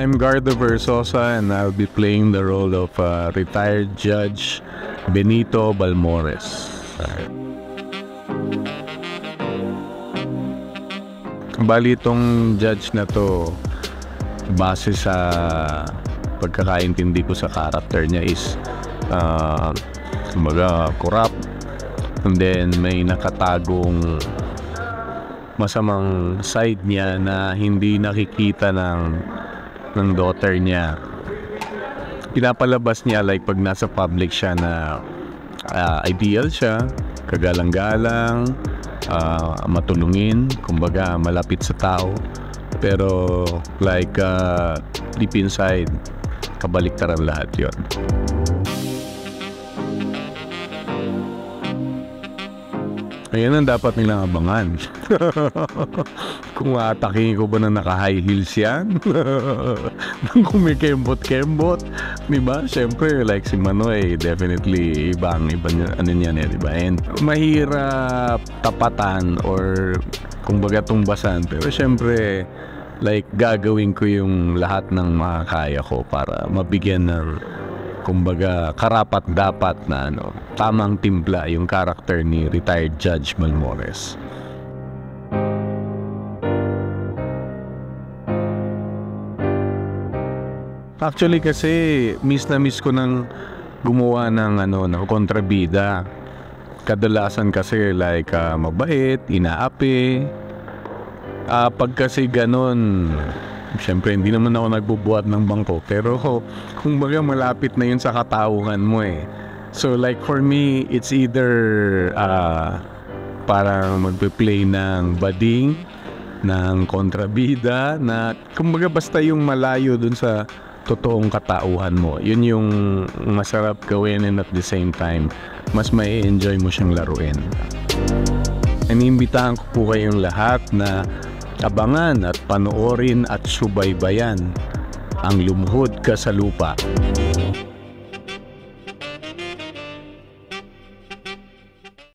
I'm Gardo Versosa and I'll be playing the role of retired Judge Benito Balmores. Bali itong judge na to, base sa pagkakaintindi ko sa character niya is corrupt, and then may nakatagong masamang side niya na hindi nakikita ng daughter niya. Pinapalabas niya like pag nasa public siya na ideal siya, kagalang-galang, matulungin, kumbaga malapit sa tao, pero like deep inside kabaliktaran lahat yon. Ayan ang dapat nilang abangan. Kung aataking ko ba na naka-high heels yan? Kung may kembot-kembot, diba? Siyempre, like si Manoy, definitely ibang ano niyan eh, diba? And mahirap tapatan or kumbaga tumbasan. Pero siyempre, like gagawin ko yung lahat ng makakaya ko para mabigyan ng kumbaga karapat-dapat na tamang timpla yung character ni retired Judge Balmores. Actually kasi miss ko nang gumawa ng kontrabida. Kadalasan kasi like mabait, inaapi. Pag kasi ganun, siyempre hindi naman ako nagbubuhat ng bangko, pero kumbaga malapit na yun sa katauhan mo eh. So like for me, it's either parang magpe-play ng bading, ng kontrabida, na kumbaga basta yung malayo dun sa totoong katauhan mo. Yun yung masarap gawin, and at the same time, mas may enjoy mo siyang laruin. Iniimbitahan ko po kayong lahat na abangan at panoorin at subaybayan ang Lumuhod Ka sa Lupa.